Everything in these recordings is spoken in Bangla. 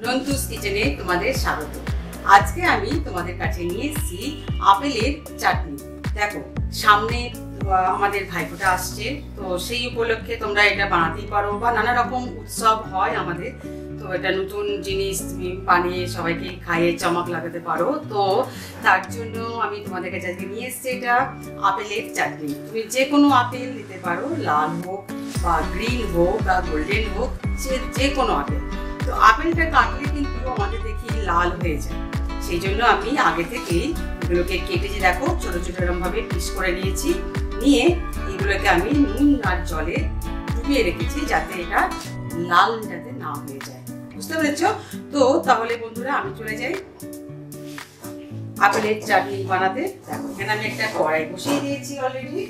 রন্তুস কিচেনে তোমাদের স্বাগত। আজকে আমি তোমাদের কাছে নিয়ে এসেছি আপেলের চাটনি। দেখো সামনে আমাদের ভাইফোঁটা আসছে, তো সেই উপলক্ষে তোমরা এটা বানাতেই পারো বা নানা রকম উৎসব হয় আমাদের, তো এটা নতুন জিনিস তুমি বানিয়ে সবাইকে খাইয়ে চমক লাগাতে পারো। তো তার জন্য আমি তোমাদের কাছে আজকে নিয়ে এসেছি এটা আপেলের চাটনি। তুমি যে কোনো আপেল দিতে পারো, লাল হোক বা গ্রিন হোক বা গোল্ডেন হোক, যে কোনো আপেল। তো আপেলটা কাটলে কিন্তু আমাদের দেখি লাল হয়ে যায়, সেই জন্য আমি আগে থেকেই এগুলোকে কেটেছি। দেখো ছোটো ছোটো এরকমভাবে পিস করে নিয়েছি, নিয়ে এগুলোকে আমি নুন আর জলে ডুবিয়ে রেখেছি যাতে এটা লাল যাতে না হয়ে যায়, বুঝতে পেরেছ? তো তাহলে বন্ধুরা আমি চলে যাই আপেলের চাটনি বানাতে। দেখো এখানে আমি একটা কড়াই বসিয়ে দিয়েছি অলরেডি,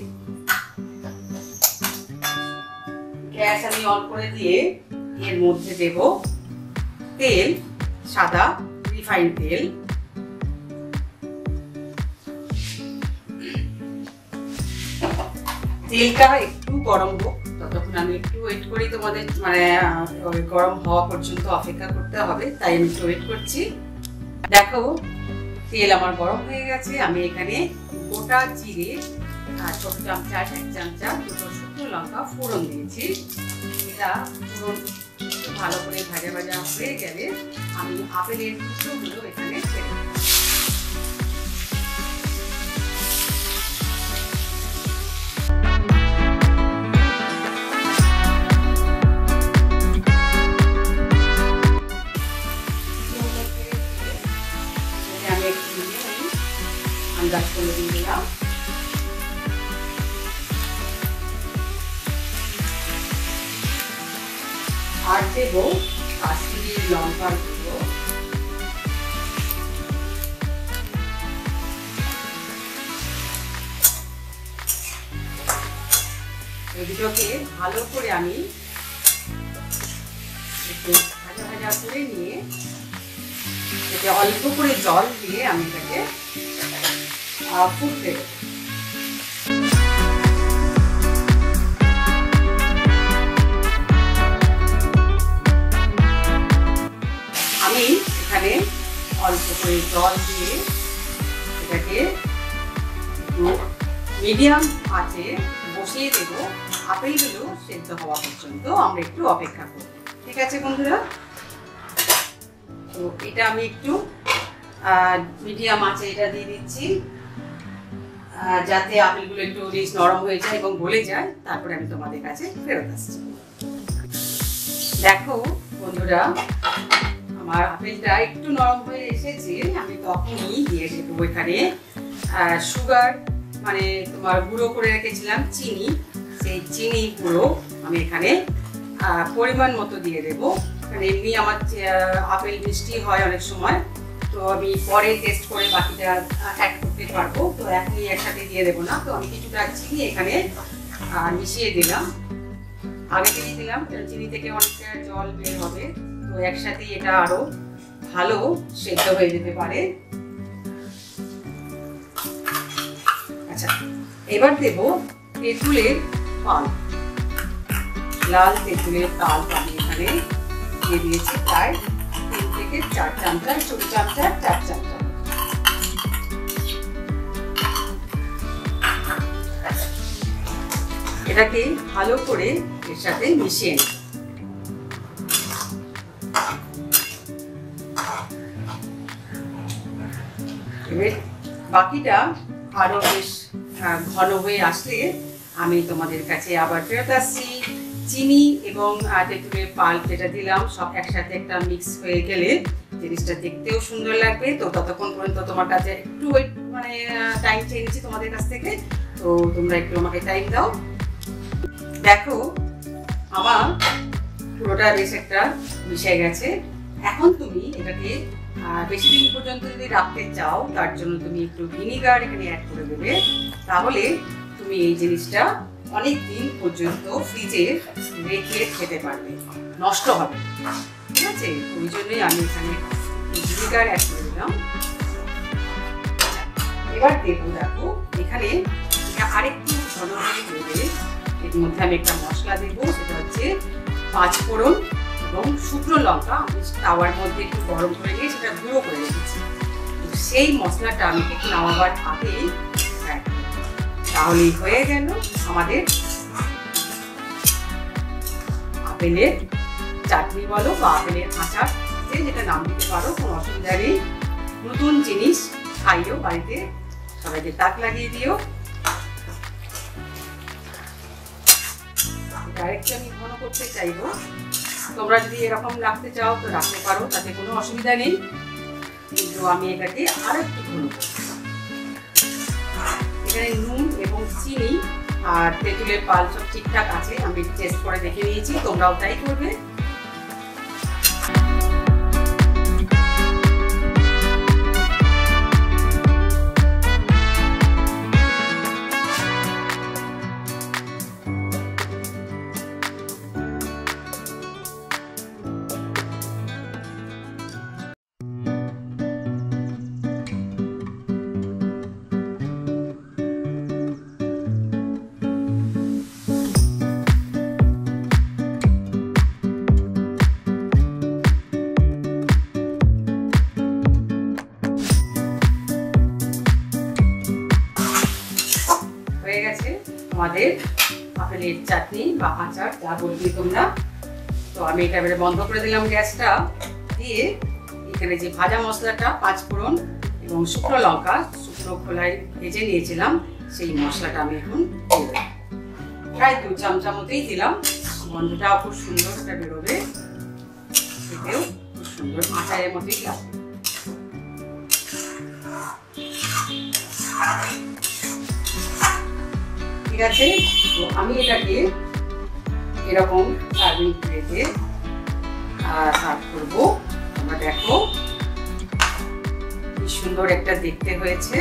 গ্যাস আমি অন করে দিয়ে এর মধ্যে দেব তেল, সাদা রিফাইন তেল। তেলটা একটু গরম হোক, ততক্ষণ আমি একটু ওয়েট করি। তোমাদের গরম হওয়া পর্যন্ত অপেক্ষা করতে হবে, তাই আমি একটু ওয়েট করছি। দেখো তেল আমার গরম হয়ে গেছে। আমি এখানে গোটা জিরে ছোট চামচা, 1 চামচা, 2 শুকনো লঙ্কা ফোড়ন দিয়েছি। এটা ফোড়ন ভালো করে ভাজা ভাজা হয়ে গেলে আমি আপেলের টুকরোগুলো এখানে ছেড়ে দেব। আমি একটু আন্দাজ করে দিয়ে দিলাম। আর দেব কাশ্মীরি লঙ্কার গুঁড়ো, এগুলোকে ভালো করে আমি একটু ভাজা ভাজা করে নিয়ে এতে অল্প করে জল দিয়ে আমি এটাকে ফুটতে দেবো। আমি এখানে অল্প করে জল দিয়ে এটাকে একটু মিডিয়াম আঁচে বসিয়ে দেবো। আপেলগুলো সেদ্ধ হওয়া পর্যন্ত আমরা একটু অপেক্ষা করব, ঠিক আছে বন্ধুরা? তো এটা আমি একটু মিডিয়াম আঁচে এটা দিয়ে দিচ্ছি যাতে আপেলগুলো একটু নরম হয়ে যায় এবং গলে যায়। তারপরে আমি তোমাদের কাছে ফেরত আসছি। দেখো বন্ধুরা আমার আপেলটা একটু নরম হয়ে এসেছে, আমি তখনই দিয়ে দেবো এখানে সুগার, মানে তোমার গুঁড়ো করে রেখেছিলাম চিনি, সেই চিনি গুঁড়ো আমি এখানে পরিমাণ মতো দিয়ে দেবো। কারণ এমনি আমার আপেল মিষ্টি হয় অনেক সময়, তো আমি পরে টেস্ট করে বাকিটা অ্যাড করতে পারবো, তো এখনই একসাথে দিয়ে দেবো না। তো আমি কিছুটা চিনি এখানে মিশিয়ে দিলাম, আগে চিনি দিলাম, চিনি থেকে অনেকটা জল বের হবে, তো একসাথে এটা আরো ভালো সেদ্ধ হয়ে যেতে পারে। আচ্ছা, এবার দেব তেঁতুলের পাল, লাল তেঁতুলের পাল আমি এখানে দিয়ে দিয়েছি প্রায় 3 থেকে 4 চামচা, ছোট চামচা 4 চামচা। এটাকে ভালো করে এর সাথে মিশিয়ে নেব। বাকিটা আরো বেশ ঘন হয়ে আসলে আমি তোমাদের কাছে আবার ফেরত আসছি। চিনি এবং তেঁতুলের পাল্প যেটা দিলাম সব একসাথে একটা মিক্স হয়ে গেলে জিনিসটা দেখতেও সুন্দর লাগবে। তো ততক্ষণ পর্যন্ত তোমার কাছে একটু মানে টাইম চেয়ে নিচ্ছি তোমাদের কাছ থেকে, তো তোমরা একটু আমাকে টাইম দাও। দেখো আমার পুরোটা বেশ একটা মিশে গেছে। এখন তুমি এটাকে বেশি দিন পর্যন্ত যদি রাখতে চাও, তার জন্য তুমি একটু ভিনিগার এখানে অ্যাড করে দেবে, তাহলে তুমি এই জিনিসটা অনেক দিন পর্যন্ত ফ্রিজে রেখে খেতে পারবে, নষ্ট হবে, ঠিক আছে? ওই জন্যই আমি এখানে ভিনিগার অ্যাড করে দিলাম। এবার দেবো, দেখো এখানে আরেকটু ঘন হয়ে গেলে এর মধ্যে আমি একটা মশলা দেবো, সেটা হচ্ছে 5 ফোড়ন, এবং শুকনো লঙ্কা আমি তাওয়ার মধ্যে একটু গরম করে নিয়ে সেটা গুঁড়ো করে রেখেছি। সেই মশলাটা আমি একটু নামাবার আগেই তাহলেই হয়ে গেল আমাদের আপেলের চাটনি বলো বা আপেলের আচার, যেটা নাম দিতে পারো, কোনো অসুবিধা নেই। নতুন জিনিস খাইও, বাড়িতে সবাইকে তাক লাগিয়ে দিও। ডাইরেক্ট আমি ঘন করতে চাইবো, তোমরা যদি এরকম রাখতে চাও তো রাখতে পারো, তাতে কোনো অসুবিধা নেই, কিন্তু আমি এটাকে আর একটু ঘন করব। এখানে নুন এবং চিনি আর তেঁতুলের পাল সব ঠিকঠাক আছে, আমি টেস্ট করে দেখে নিয়েছি, তোমরাও তাই করবে। হয়ে গেছে আমাদের আপেলের চাটনি বা আচার, যা বলবি তোমরা। তো আমি এটা এবারে বন্ধ করে দিলাম গ্যাসটা, দিয়ে এখানে যে ভাজা মশলাটা, পাঁচফোড়ন এবং শুকনো লঙ্কা শুকনো খোলায় ভেজে নিয়েছিলাম, সেই মশলাটা আমি এখন দিয়ে দেব। প্রায় 2 চামচা মতোই দিলাম, গন্ধটাও খুব সুন্দর একটা বেরোবে, খেতেও খুব সুন্দর আচারের মতোই লাগবে। ঠিক আছে, তো আমি এটাকে এরকম সার্ভিং প্লেটে সার্ভ করবো। তোমরা দেখো কি সুন্দর একটা দেখতে হয়েছে।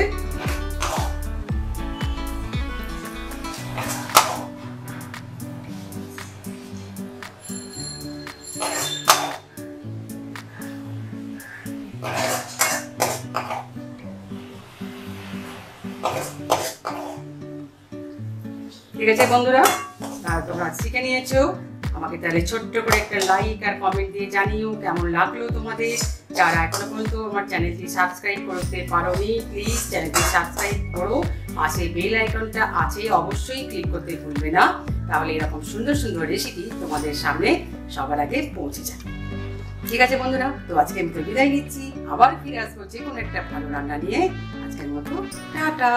ঠিক আছে বন্ধুরা, তোমরা শিখে নিয়েছো। আমাকে তাহলে ছোট্ট করে একটা লাইক আর কমেন্ট দিয়ে জানিও কেমন লাগলো তোমাদের। যারা এখনো পর্যন্ত আমার চ্যানেলটি সাবস্ক্রাইব করতে পারোনি, প্লিজ চ্যানেলটি সাবস্ক্রাইব করো, পাশে বেল আইকনটা আছে অবশ্যই ক্লিক করতে ভুলবে না, তাহলে এরকম সুন্দর সুন্দর রেসিপি তোমাদের সামনে সবার আগে পৌঁছে যাবে। ঠিক আছে বন্ধুরা, তো আজকে আমি তো বিদায় নিচ্ছি, আবার ফিরে আসবো যে কোনো একটা ভালো রান্না নিয়ে। আজকের মতো টাটা।